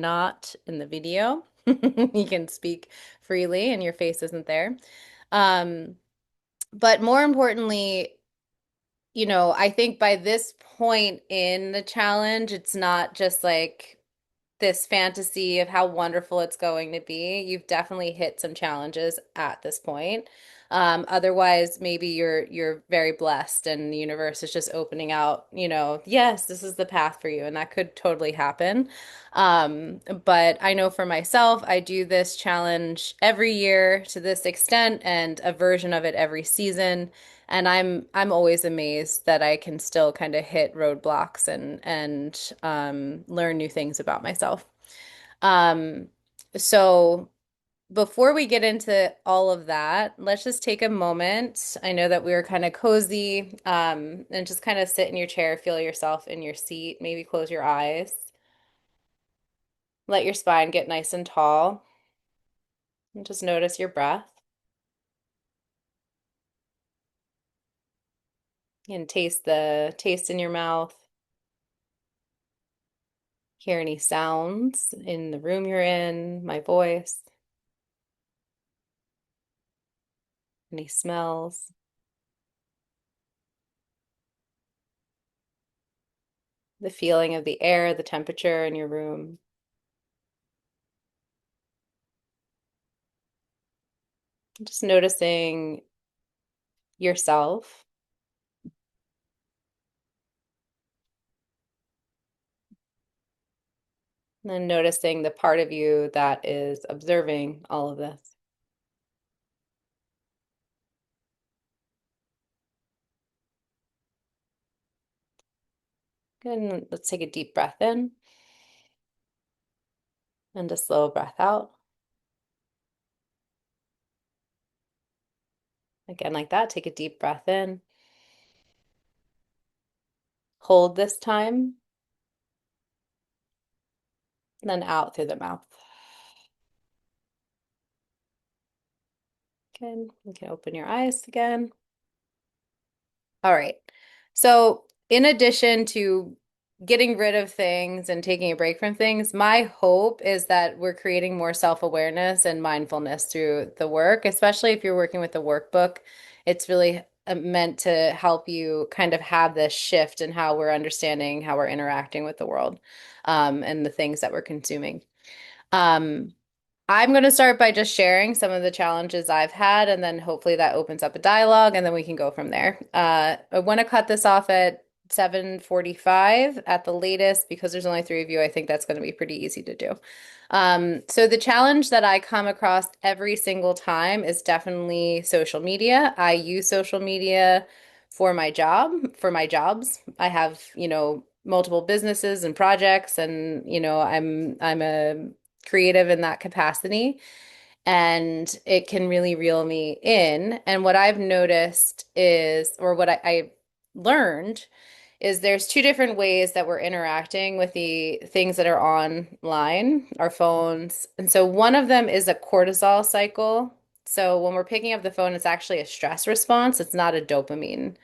Not in the video. You can speak freely and your face isn't there. Um, but more importantly, I think by this point in the challenge, it's not just like this fantasy of how wonderful it's going to be. You've definitely hit some challenges at this point. Otherwise, maybe you're very blessed and the universe is just opening out, yes, this is the path for you, and that could totally happen. But I know for myself, I do this challenge every year to this extent and a version of it every season. And I'm always amazed that I can still kind of hit roadblocks and learn new things about myself. Um, so before we get into all of that, let's just take a moment. I know that we were kind of cozy, and just kind of sit in your chair, feel yourself in your seat, maybe close your eyes. Let your spine get nice and tall, and just notice your breath and taste the taste in your mouth. Hear any sounds in the room you're in, my voice, any smells, the feeling of the air, the temperature in your room. Just noticing yourself, and then noticing the part of you that is observing all of this. Good. And let's take a deep breath in and a slow breath out. Again, like that, take a deep breath in. Hold this time, and then out through the mouth. Good. You can open your eyes again. All right. So, in addition to getting rid of things and taking a break from things, my hope is that we're creating more self-awareness and mindfulness through the work, especially if you're working with a workbook. It's really meant to help you kind of have this shift in how we're understanding, how we're interacting with the world, and the things that we're consuming. Um, I'm going to start by just sharing some of the challenges I've had, and then hopefully that opens up a dialogue, and then we can go from there. I want to cut this off at 7:45 at the latest because there's only three of you. I think that's going to be pretty easy to do. So the challenge that I come across every single time is definitely social media. I use social media for my job, for my jobs. I have, multiple businesses and projects, and I'm a creative in that capacity, and it can really reel me in. And what I've noticed is, or what I learned is there's two different ways that we're interacting with the things that are online, our phones. And so one of them is a cortisol cycle. So when we're picking up the phone, it's actually a stress response. It's not a dopamine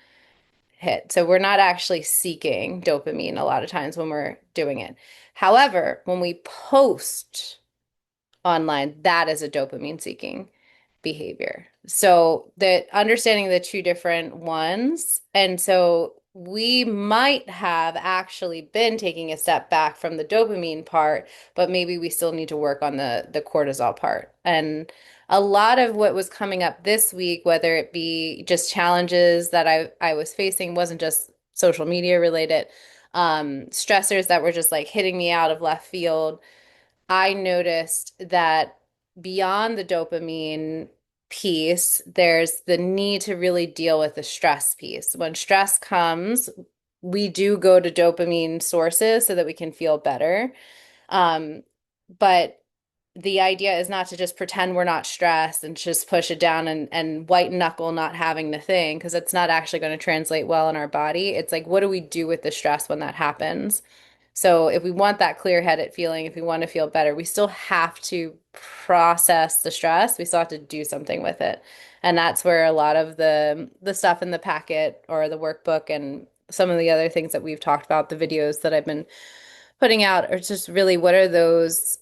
hit. So we're not actually seeking dopamine a lot of times when we're doing it. However, when we post online, that is a dopamine seeking behavior. So the understanding the two different ones. And so we might have actually been taking a step back from the dopamine part, but maybe we still need to work on the cortisol part. And a lot of what was coming up this week, whether it be just challenges that I was facing, wasn't just social media related, stressors that were just like hitting me out of left field. I noticed that beyond the dopamine piece, there's the need to really deal with the stress piece. When stress comes, we do go to dopamine sources so that we can feel better. Um, but the idea is not to just pretend we're not stressed and just push it down and white knuckle not having the thing, because it's not actually going to translate well in our body. It's like, what do we do with the stress when that happens? So if we want that clear-headed feeling, if we want to feel better, we still have to process the stress. We still have to do something with it. And that's where a lot of the stuff in the packet or the workbook and some of the other things that we've talked about, the videos that I've been putting out are just really what are those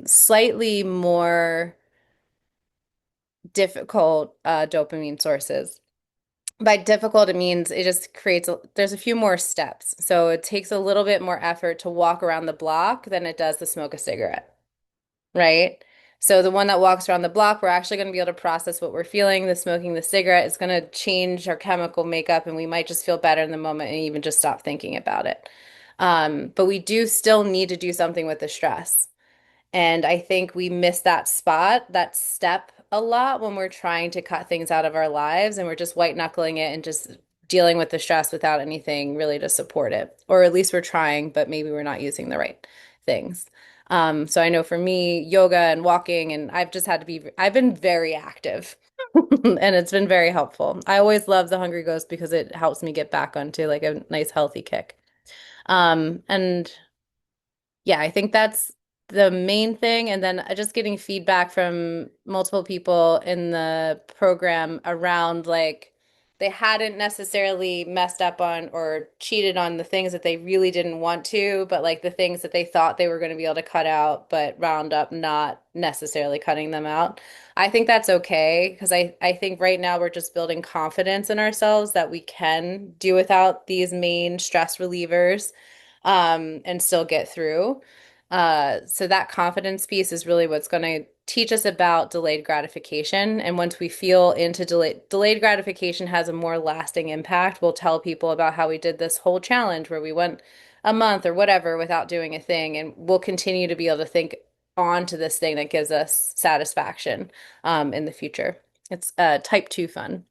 slightly more difficult dopamine sources. By difficult, it means it just creates there's a few more steps. So it takes a little bit more effort to walk around the block than it does to smoke a cigarette, right? So the one that walks around the block, we're actually going to be able to process what we're feeling. The smoking the cigarette is going to change our chemical makeup, and we might just feel better in the moment and even just stop thinking about it. But we do still need to do something with the stress. And I think we miss that spot, that step a lot when we're trying to cut things out of our lives and we're just white knuckling it and just dealing with the stress without anything really to support it. Or at least we're trying, but maybe we're not using the right things. So I know for me, yoga and walking, and I've been very active and it's been very helpful. I always love the Hungry Ghost because it helps me get back onto like a nice healthy kick. And yeah, I think that's the main thing. And then just getting feedback from multiple people in the program around like they hadn't necessarily messed up on or cheated on the things that they really didn't want to, but like the things that they thought they were going to be able to cut out, but round up not necessarily cutting them out. I think that's okay because I think right now we're just building confidence in ourselves that we can do without these main stress relievers and still get through. So that confidence piece is really what's going to teach us about delayed gratification. And once we feel into delayed gratification has a more lasting impact, we'll tell people about how we did this whole challenge where we went a month or whatever without doing a thing. And we'll continue to be able to think on to this thing that gives us satisfaction in the future. It's type 2 fun.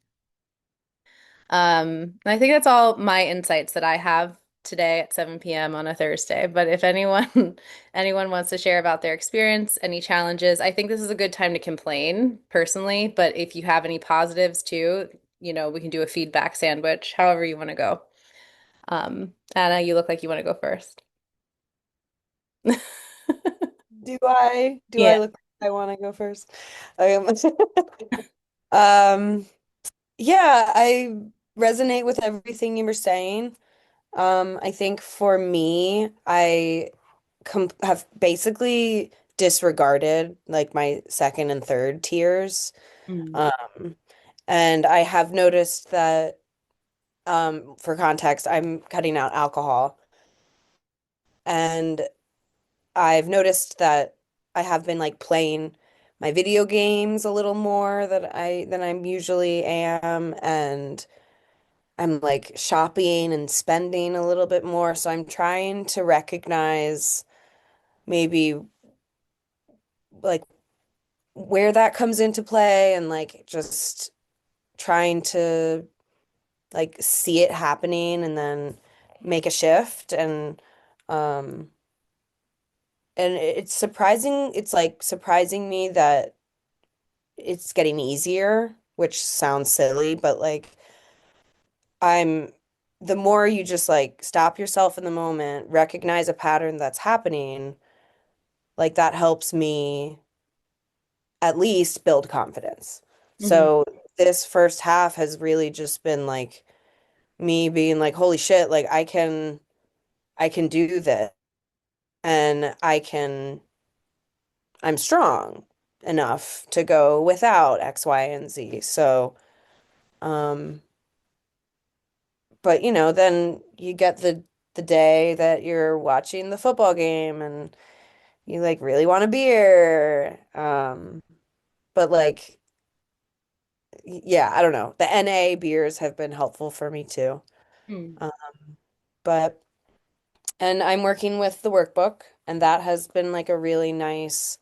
I think that's all my insights that I have today at 7 p.m. on a Thursday. But if anyone anyone wants to share about their experience, any challenges, I think this is a good time to complain personally. But if you have any positives too, we can do a feedback sandwich, however you want to go. Anna, you look like you want to go first. Do I Yeah. look like I want to go first? Um, um, yeah, I resonate with everything you were saying. I think for me, I com have basically disregarded like my second and third tiers. Mm. Um, and I have noticed that, for context, I'm cutting out alcohol. And I've noticed that I have been like playing my video games a little more than I'm usually am, and I'm like shopping and spending a little bit more. So I'm trying to recognize maybe like where that comes into play and like just trying to like see it happening and then make a shift um and it's like surprising me that it's getting easier, which sounds silly, but like I'm the more you just like stop yourself in the moment, recognize a pattern that's happening, like that helps me at least build confidence. Hmm. So this first half has really just been like me being like, holy shit, like I can do this and I'm strong enough to go without X, Y, and Z. So, um, but then you get the day that you're watching the football game and you like really want a beer. But like yeah, I don't know. The NA beers have been helpful for me too. Mm. Um, but and I'm working with the workbook, and that has been like a really nice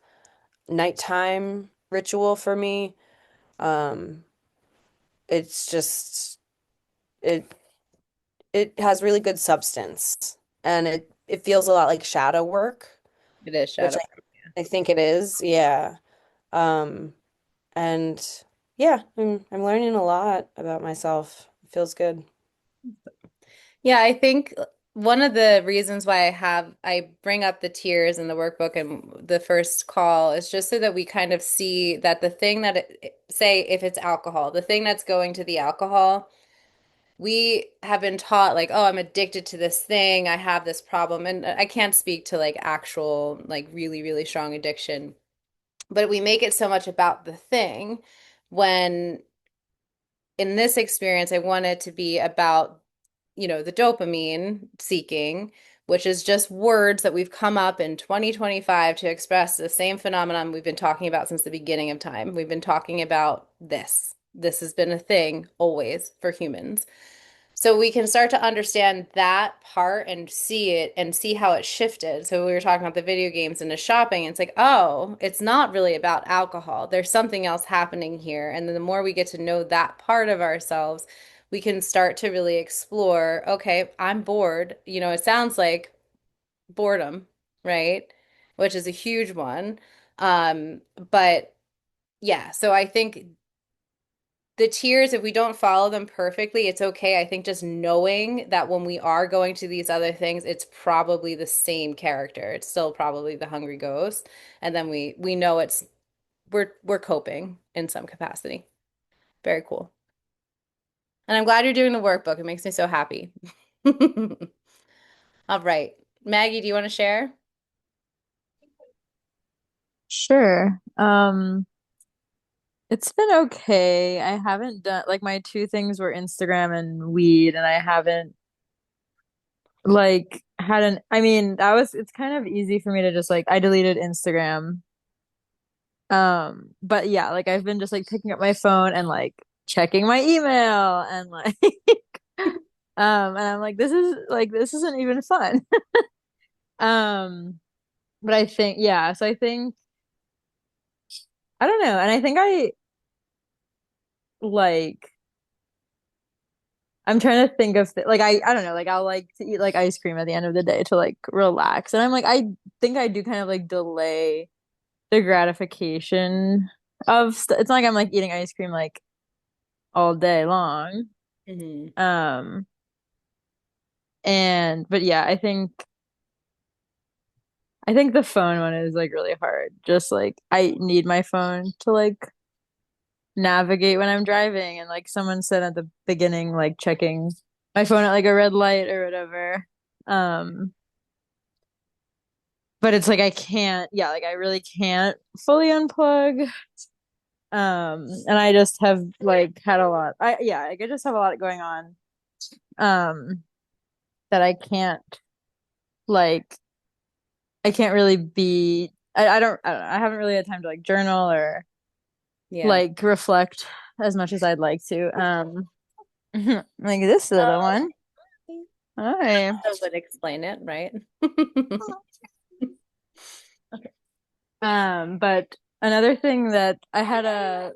nighttime ritual for me. Um, it's just it it has really good substance, and it feels a lot like shadow work, It is which shadow. I think it is. Yeah. Um, and yeah, I'm learning a lot about myself. It feels good. Yeah, I think one of the reasons why I bring up the tiers in the workbook and the first call is just so that we kind of see that the thing that say if it's alcohol, the thing that's going to the alcohol we have been taught like, oh, I'm addicted to this thing, I have this problem, and I can't speak to like actual like really, really strong addiction, but we make it so much about the thing when in this experience, I want it to be about, the dopamine seeking, which is just words that we've come up in 2025 to express the same phenomenon we've been talking about since the beginning of time. We've been talking about this. This has been a thing always for humans. So we can start to understand that part and see it and see how it shifted. So we were talking about the video games into shopping. It's like, oh, it's not really about alcohol. There's something else happening here. And then the more we get to know that part of ourselves, we can start to really explore, okay, I'm bored. It sounds like boredom, right? Which is a huge one. But yeah, so I think the tiers, if we don't follow them perfectly, it's okay. I think just knowing that when we are going to these other things, it's probably the same character. It's still probably the hungry ghost. And then we know we're coping in some capacity. Very cool. And I'm glad you're doing the workbook. It makes me so happy. All right. Maggie, do you want to share? Sure. It's been okay. I haven't done like my two things were Instagram and weed, and I haven't like had an I mean, that was it's kind of easy for me to just like I deleted Instagram. But yeah, like I've been just like picking up my phone and like checking my email and like and I'm like this isn't even fun. Um, but I think yeah, so I think I don't know, and I think I like I'm trying to think of like I don't know like I'll like to eat like ice cream at the end of the day to like relax, and I'm like I think I do kind of like delay the gratification of st it's not like I'm like eating ice cream like all day long. Hmm. um and but yeah, I think the phone one is like really hard, just like I need my phone to like navigate when I'm driving, and like someone said at the beginning like checking my phone at like a red light or whatever. um but it's like I can't, yeah, like I really can't fully unplug. And I just have like had a lot. Like I just have a lot going on. Um, that like I can't really be. I don't know. I haven't really had time to like journal or Yeah. like reflect as much as I'd like to. Like this little one. Hi. That would explain it, right? Okay. But another thing that I had a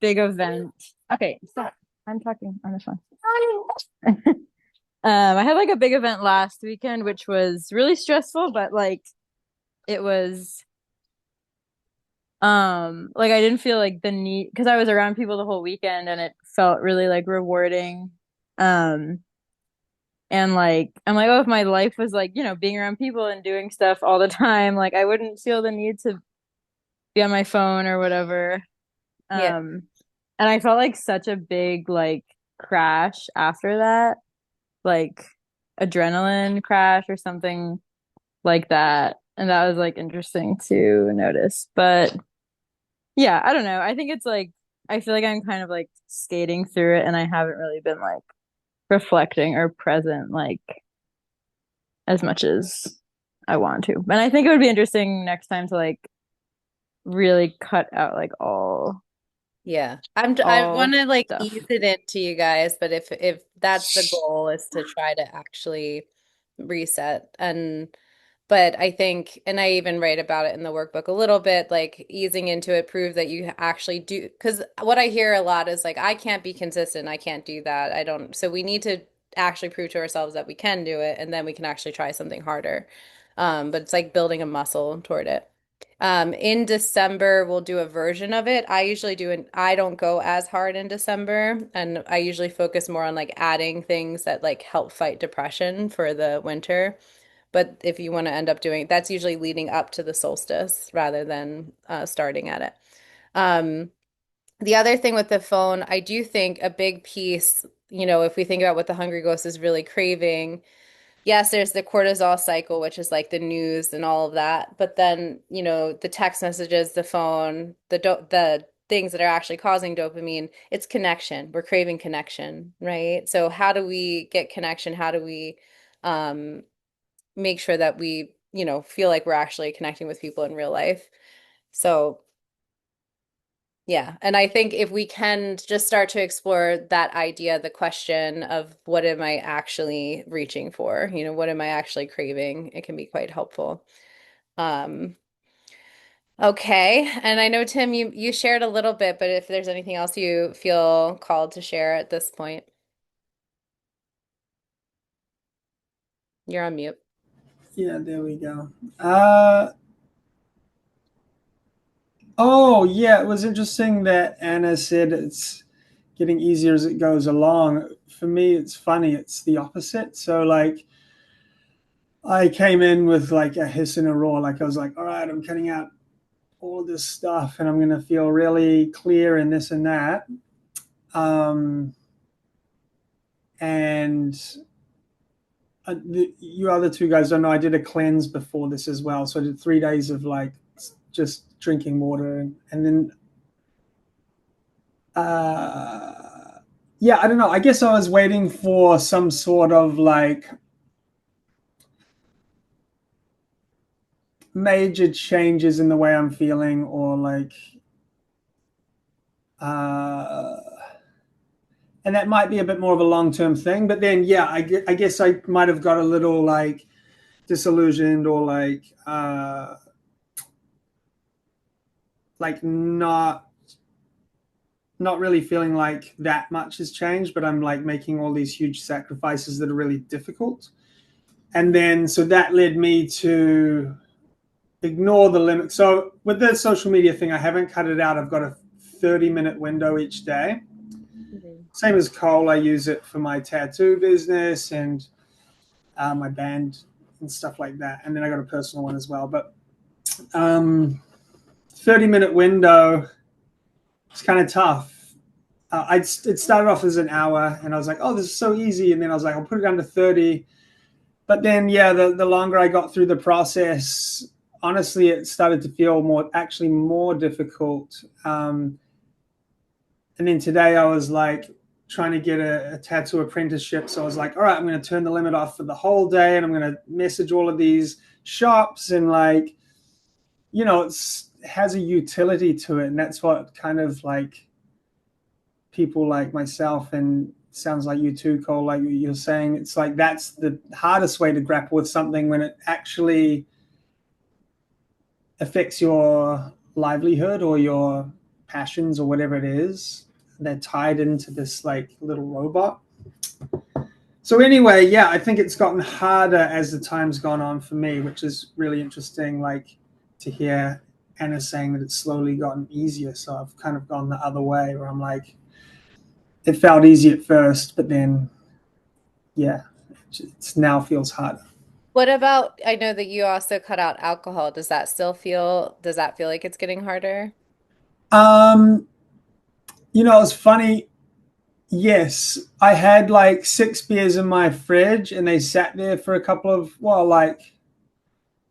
big event. Okay, stop. I'm talking on the phone. I had like a big event last weekend, which was really stressful, but like it was like I didn't feel like the need because I was around people the whole weekend and it felt really like rewarding. Um and like I'm like, oh, if my life was like, being around people and doing stuff all the time, like I wouldn't feel the need to be on my phone or whatever. Yeah. Um and I felt like such a big like crash after that, like adrenaline crash or something like that. And that was like interesting to notice. But yeah, I don't know. I think it's like I feel like I'm kind of like skating through it and I haven't really been like reflecting or present like as much as I want to. And I think it would be interesting next time to like really cut out like Yeah. I want all to like ease stuff. it into you guys, but if that's the goal is to try to actually reset. But I think, and I even write about it in the workbook a little bit, like easing into it, prove that you actually do, because what I hear a lot is like, I can't be consistent, I can't do that. I don't, so we need to actually prove to ourselves that we can do it, and then we can actually try something harder. But it's like building a muscle toward it. In December, we'll do a version of it. I don't go as hard in December, and I usually focus more on like adding things that like help fight depression for the winter. But if you want to end up doing, that's usually leading up to the solstice rather than starting at it. Um, The other thing with the phone, I do think a big piece, if we think about what the Hungry Ghost is really craving, yes, there's the cortisol cycle, which is like the news and all of that. But then, the text messages, the phone, the things that are actually causing dopamine, it's connection. We're craving connection, right? So how do we get connection? How do we um, make sure that we, feel like we're actually connecting with people in real life? So yeah, and I think if we can just start to explore that idea, the question of what am I actually reaching for? What am I actually craving? It can be quite helpful. Um, okay, and I know Tim, you shared a little bit, but if there's anything else you feel called to share at this point, you're on mute. Yeah, there we go. Oh, yeah, it was interesting that Anna said it's getting easier as it goes along. For me, it's funny, it's the opposite. So, like, I came in with like a hiss and a roar. Like, I was like, all right, I'm cutting out all this stuff and I'm going to feel really clear and this and that. Um, and you other two guys don't know, I did a cleanse before this as well. So I did 3 days of like just drinking water and then yeah, I don't know. I guess I was waiting for some sort of like major changes in the way I'm feeling, or like, uh, and that might be a bit more of a long term thing. But then, yeah, I guess I might have got a little like disillusioned, or like not really feeling like that much has changed, but I'm like making all these huge sacrifices that are really difficult. And then, so that led me to ignore the limit. So with the social media thing, I haven't cut it out. I've got a 30-minute window each day. Mhm. Same as Cole, I use it for my tattoo business and my band and stuff like that. And then I got a personal one as well. But 30-minute window, it's kind of tough. It started off as an hour, and I was like, oh, this is so easy. And then I was like, I'll put it down to 30. But then, yeah, the longer I got through the process, honestly, it started to feel actually more difficult. And then today I was like trying to get a tattoo apprenticeship. So I was like, all right, I'm going to turn the limit off for the whole day and I'm going to message all of these shops and like, it has a utility to it. And that's what kind of like people like myself, and sounds like you too, Cole, like you're saying, it's like that's the hardest way to grapple with something when it actually affects your livelihood or your passions or whatever it is. They're tied into this like little robot. So anyway, yeah, I think it's gotten harder as the time's gone on for me, which is really interesting. Like to hear Anna saying that it's slowly gotten easier. So I've kind of gone the other way where I'm like, it felt easy at first, but then yeah, it now feels harder. What about, I know that you also cut out alcohol. Does that feel like it's getting harder? Um, it's funny. Yes, I had like 6 beers in my fridge and they sat there for a couple of, well, like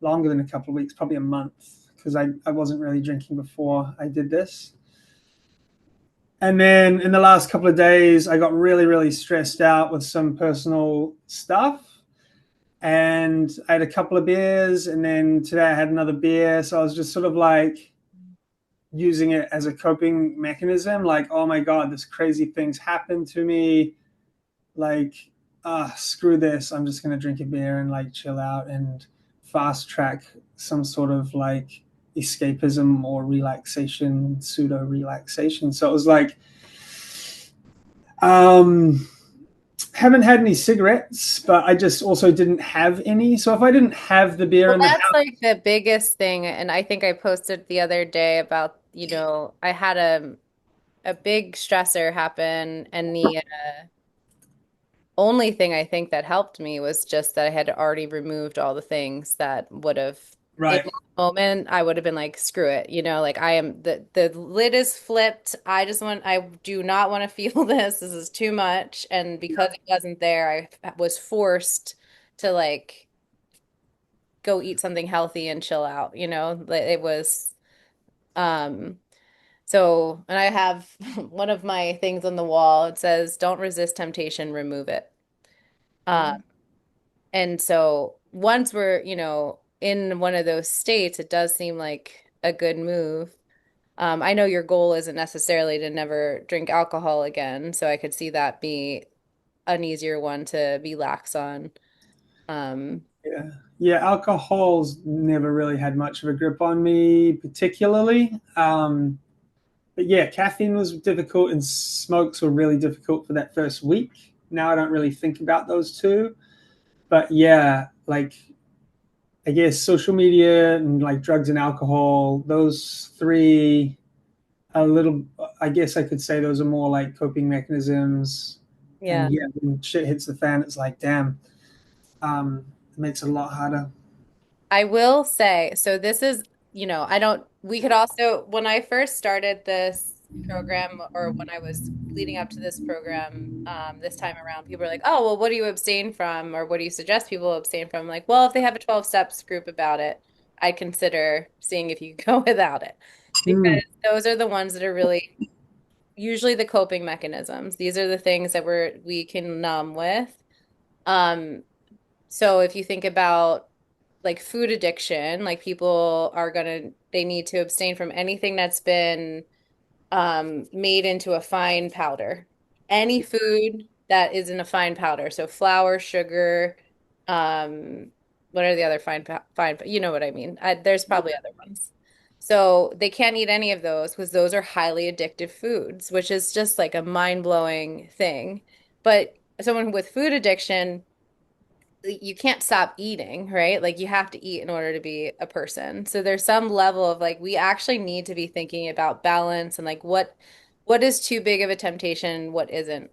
longer than a couple of weeks, probably a month, because I wasn't really drinking before I did this. And then in the last couple of days, I got really, really stressed out with some personal stuff. And I had a couple of beers. And then today I had another beer. So I was just sort of like using it as a coping mechanism. Like, oh my God, this crazy thing's happened to me. Like, screw this. I'm just going to drink a beer and like chill out and fast track some sort of like escapism or relaxation, pseudo relaxation. So it was like, um, haven't had any cigarettes, but I just also didn't have any. So if I didn't have the beer Well, in the that's house, like the biggest thing, and I think I posted the other day about, I had a big stressor happen, and the only thing I think that helped me was just that I had already removed all the things that would have In Right. that moment, I would have been like, screw it, like I am the lid is flipped. I do not want to feel this. This is too much. And because it wasn't there, I was forced to like go eat something healthy and chill out, Like, it was um and I have one of my things on the wall. It says, "Don't resist temptation, remove it." Uh, Mm. and so once we're, in one of those states, it does seem like a good move. I know your goal isn't necessarily to never drink alcohol again, so I could see that be an easier one to be lax on. Um, Yeah. Yeah. Alcohol's never really had much of a grip on me, particularly. But yeah, caffeine was difficult and smokes were really difficult for that first week. Now I don't really think about those two. But yeah, like I guess social media and like drugs and alcohol, those three, a little, I guess I could say those are more like coping mechanisms. yeah. And yeah, when shit hits the fan, it's like, damn, it makes it a lot harder. I will say, so this is, I don't, we could also, when I first started this program or when I was leading up to this program, this time around, people were like, oh, well, what do you abstain from? Or what do you suggest people abstain from? I'm like, well, if they have a 12 steps group about it, I'd consider seeing if you could go without it. Mm, Because those are the ones that are really usually the coping mechanisms. These are the things that we can numb with. Um, so if you think about like food addiction, like people they need to abstain from anything that's been made into a fine powder. Any food that is in a fine powder. So flour, sugar, um, what are the other fine, you know what I mean? There's probably other ones. So they can't eat any of those because those are highly addictive foods, which is just like a mind-blowing thing. But someone with food addiction, you can't stop eating, right? Like you have to eat in order to be a person. So there's some level of like we actually need to be thinking about balance and like what is too big of a temptation, what isn't.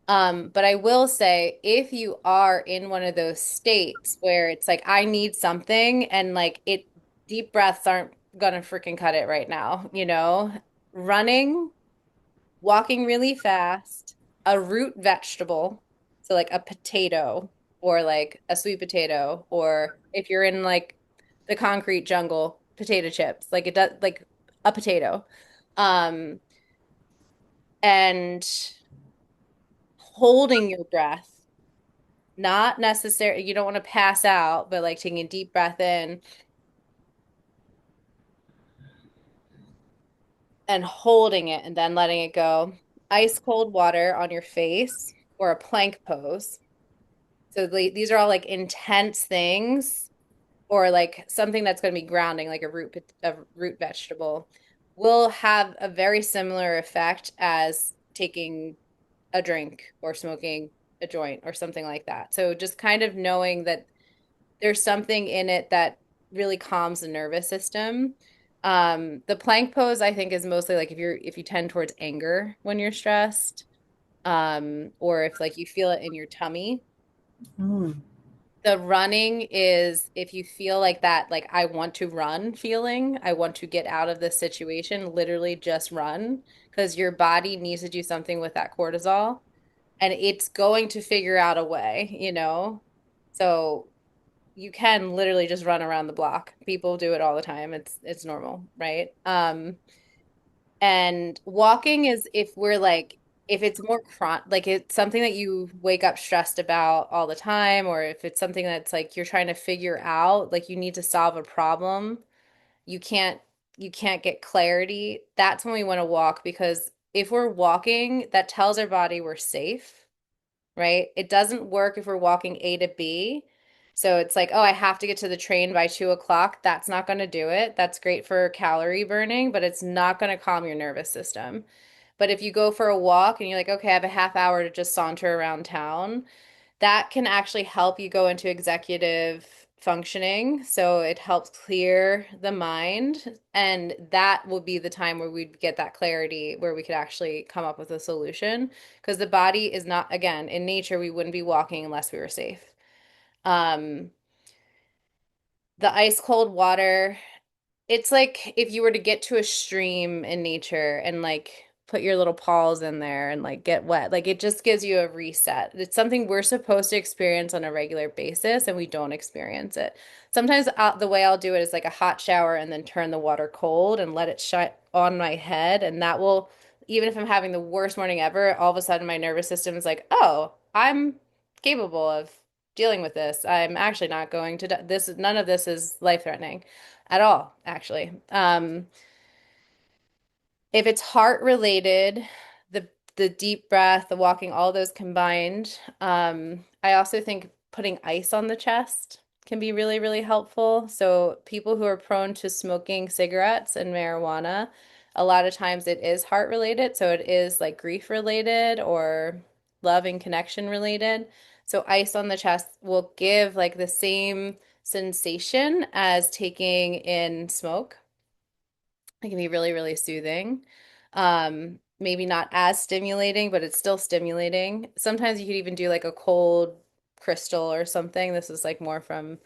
But I will say if you are in one of those states where it's like I need something and like deep breaths aren't gonna freaking cut it right now, running, walking really fast, a root vegetable, so like a potato or like a sweet potato, or if you're in like the concrete jungle, potato chips, like it does like a potato. Um, and holding your breath, not necessarily, you don't want to pass out, but like taking a deep breath in and holding it and then letting it go. Ice cold water on your face or a plank pose. So these are all like intense things or like something that's going to be grounding, like a root vegetable, will have a very similar effect as taking a drink or smoking a joint or something like that. So just kind of knowing that there's something in it that really calms the nervous system. The plank pose, I think, is mostly like if you tend towards anger when you're stressed, or if like you feel it in your tummy. mm. The running is if you feel like that, like I want to run feeling, I want to get out of this situation, literally just run because your body needs to do something with that cortisol and it's going to figure out a way. So you can literally just run around the block. People do it all the time. It's normal, right? And walking is if it's more like it's something that you wake up stressed about all the time, or if it's something that's like you're trying to figure out, like you need to solve a problem, you can't you can't get clarity. That's when we want to walk because if we're walking, that tells our body we're safe, right? It doesn't work if we're walking A to B. So it's like, oh, I have to get to the train by 2 o'clock. That's not going to do it. That's great for calorie burning, but it's not going to calm your nervous system. But if you go for a walk and you're like, okay, I have a half hour to just saunter around town, that can actually help you go into executive functioning. So it helps clear the mind. And that will be the time where we'd get that clarity where we could actually come up with a solution. Because the body is not, again, in nature, we wouldn't be walking unless we were safe. Um, The ice cold water, it's like if you were to get to a stream in nature and like put your little paws in there and like get wet. Like it just gives you a reset. It's something we're supposed to experience on a regular basis and we don't experience it. Sometimes the way I'll do it is like a hot shower and then turn the water cold and let it shut on my head. And that will, even if I'm having the worst morning ever, all of a sudden my nervous system is like, oh, I'm capable of dealing with this. I'm actually not going to, this, none of this is life-threatening at all, actually. If it's heart related, the deep breath, the walking, all those combined, I also think putting ice on the chest can be really, really helpful. So people who are prone to smoking cigarettes and marijuana, a lot of times it is heart related. So it is like grief related or love and connection related. So ice on the chest will give like the same sensation as taking in smoke. It can be really, really soothing. Maybe not as stimulating, but it's still stimulating. Sometimes you could even do like a cold crystal or something. This is like more from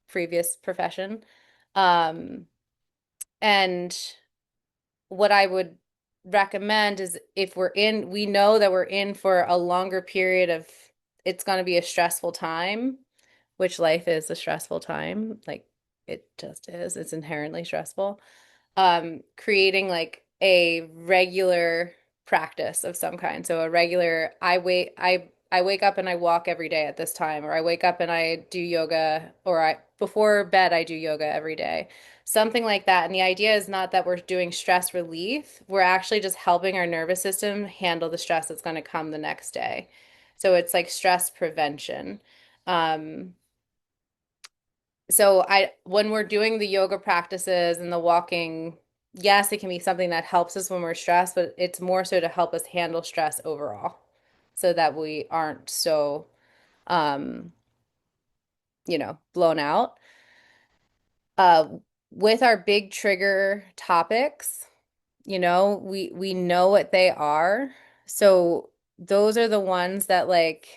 previous profession. Um, and what I would recommend is if we know that we're in for a longer period of, it's going to be a stressful time, which life is a stressful time. Like it just is. It's inherently stressful. Creating like a regular practice of some kind. So a regular, I wake up and I walk every day at this time, or I wake up and I do yoga, or I before bed I do yoga every day. Something like that. And the idea is not that we're doing stress relief. We're actually just helping our nervous system handle the stress that's going to come the next day. So it's like stress prevention. Um, so when we're doing the yoga practices and the walking, yes, it can be something that helps us when we're stressed, but it's more so to help us handle stress overall so that we aren't so um, blown out. Uh with our big trigger topics, we know what they are. So those are the ones that like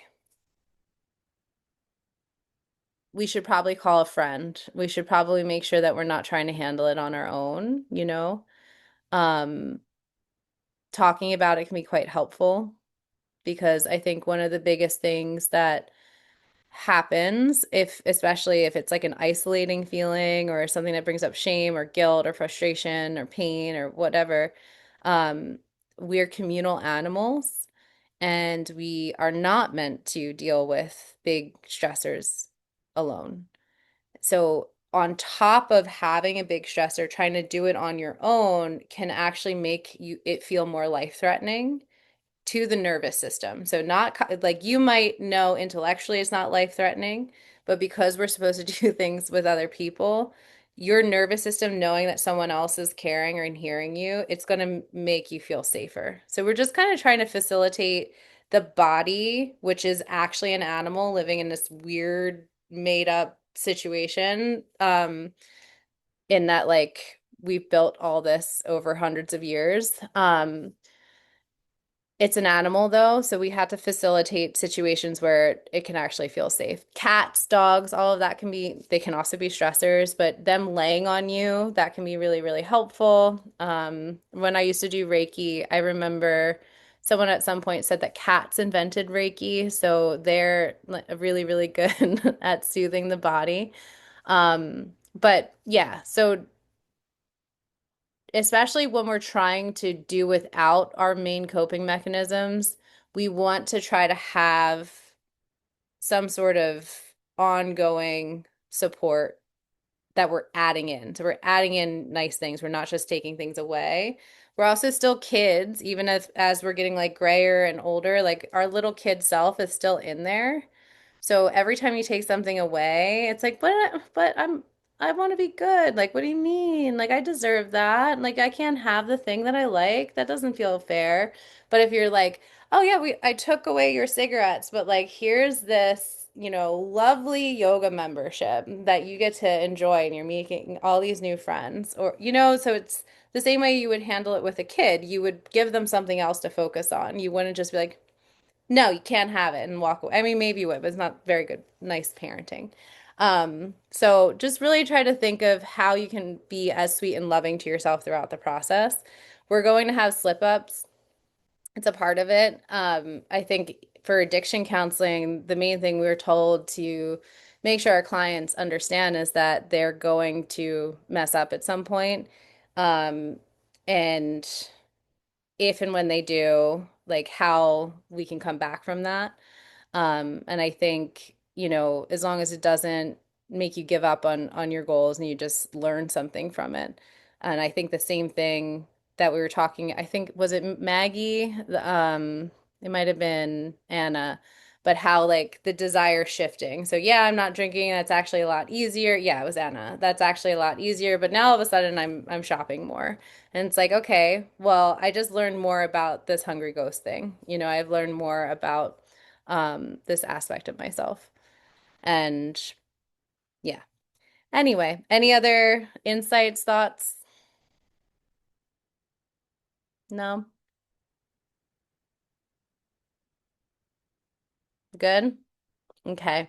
we should probably call a friend. We should probably make sure that we're not trying to handle it on our own. Um, Talking about it can be quite helpful because I think one of the biggest things that happens especially if it's like an isolating feeling or something that brings up shame or guilt or frustration or pain or whatever, um, we're communal animals and we are not meant to deal with big stressors alone. So on top of having a big stressor, trying to do it on your own can actually make it feel more life-threatening to the nervous system. So not like you might know intellectually it's not life-threatening, but because we're supposed to do things with other people, your nervous system knowing that someone else is caring or hearing you, it's going to make you feel safer. So we're just kind of trying to facilitate the body, which is actually an animal living in this weird made up situation, in that like we've built all this over hundreds of years. It's an animal though, so we had to facilitate situations where it can actually feel safe. Cats, dogs, all of that they can also be stressors, but them laying on you, that can be really, really helpful. When I used to do Reiki, I remember someone at some point said that cats invented Reiki, so they're really, really good at soothing the body. But yeah, so especially when we're trying to do without our main coping mechanisms, we want to try to have some sort of ongoing support that we're adding in. So we're adding in nice things. We're not just taking things away. We're also still kids, even as we're getting like grayer and older, like our little kid self is still in there. So every time you take something away, it's like, but I want to be good. Like, what do you mean? Like, I deserve that. Like, I can't have the thing that I like. That doesn't feel fair. But if you're like, oh yeah, I took away your cigarettes, but like here's this, lovely yoga membership that you get to enjoy and you're making all these new friends or so it's the same way you would handle it with a kid. You would give them something else to focus on. You wouldn't just be like, no, you can't have it and walk away. I mean, maybe you would, but it's not very good, nice parenting. So just really try to think of how you can be as sweet and loving to yourself throughout the process. We're going to have slip ups. It's a part of it. I think for addiction counseling, the main thing we were told to make sure our clients understand is that they're going to mess up at some point. Um, and if and when they do, like how we can come back from that. And I think, as long as it doesn't make you give up on your goals and you just learn something from it. And I think the same thing that we were talking, I think was it Maggie? It might have been Anna, but how like the desire shifting. So yeah, I'm not drinking, that's actually a lot easier. Yeah, it was Anna. That's actually a lot easier, but now all of a sudden I'm shopping more. And it's like, okay, well, I just learned more about this hungry ghost thing. I've learned more about this aspect of myself. And yeah. Anyway, any other insights, thoughts? No? Good? Okay.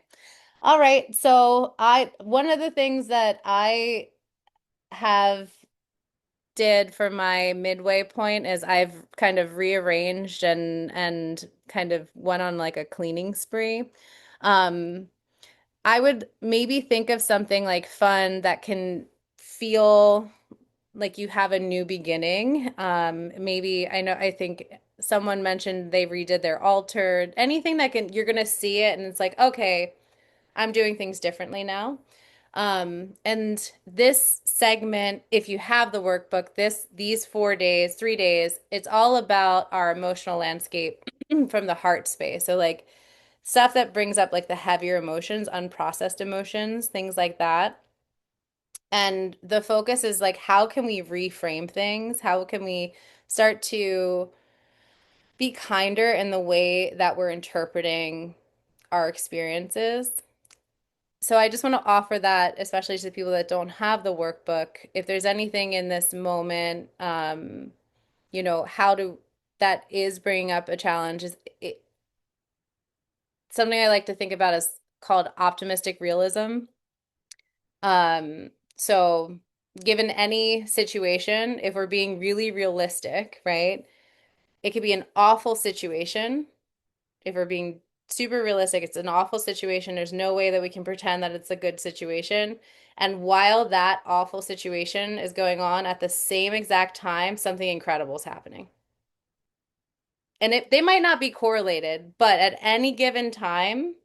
All right. So one of the things that I have did for my midway point is I've kind of rearranged and kind of went on like a cleaning spree. Um, I would maybe think of something like fun that can feel like you have a new beginning. Maybe I think someone mentioned they redid their altar. Anything that you're gonna see it and it's like, okay, I'm doing things differently now. And this segment, if you have the workbook, these 4 days, 3 days, it's all about our emotional landscape from the heart space. So like stuff that brings up like the heavier emotions, unprocessed emotions, things like that. And the focus is like, how can we reframe things? How can we start to be kinder in the way that we're interpreting our experiences? So I just want to offer that, especially to people that don't have the workbook. If there's anything in this moment, how to that is bringing up a challenge is something I like to think about is called optimistic realism. So given any situation, if we're being really realistic, right? It could be an awful situation. If we're being super realistic, it's an awful situation. There's no way that we can pretend that it's a good situation. And while that awful situation is going on at the same exact time, something incredible is happening. And they might not be correlated, but at any given time,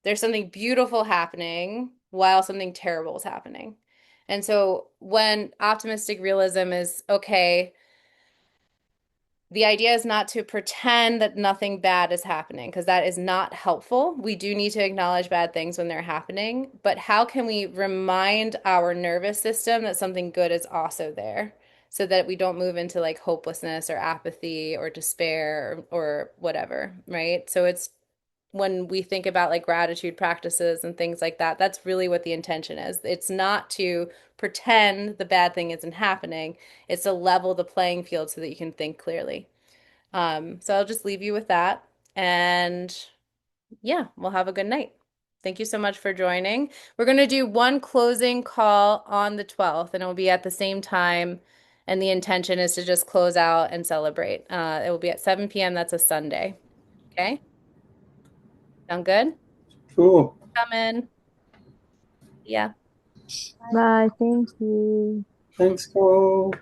there's something beautiful happening while something terrible is happening. And so when optimistic realism is okay, the idea is not to pretend that nothing bad is happening because that is not helpful. We do need to acknowledge bad things when they're happening, but how can we remind our nervous system that something good is also there so that we don't move into like hopelessness or apathy or despair or whatever, right? So it's when we think about like gratitude practices and things like that, that's really what the intention is. It's not to pretend the bad thing isn't happening. It's to level the playing field so that you can think clearly. So I'll just leave you with that. And yeah, we'll have a good night. Thank you so much for joining. We're going to do one closing call on the 12th, and it will be at the same time. And the intention is to just close out and celebrate. It will be at 7 p.m. That's a Sunday. Okay. Sound good? Cool. Come in. Yeah. Bye. Thank you. Thanks, Cole.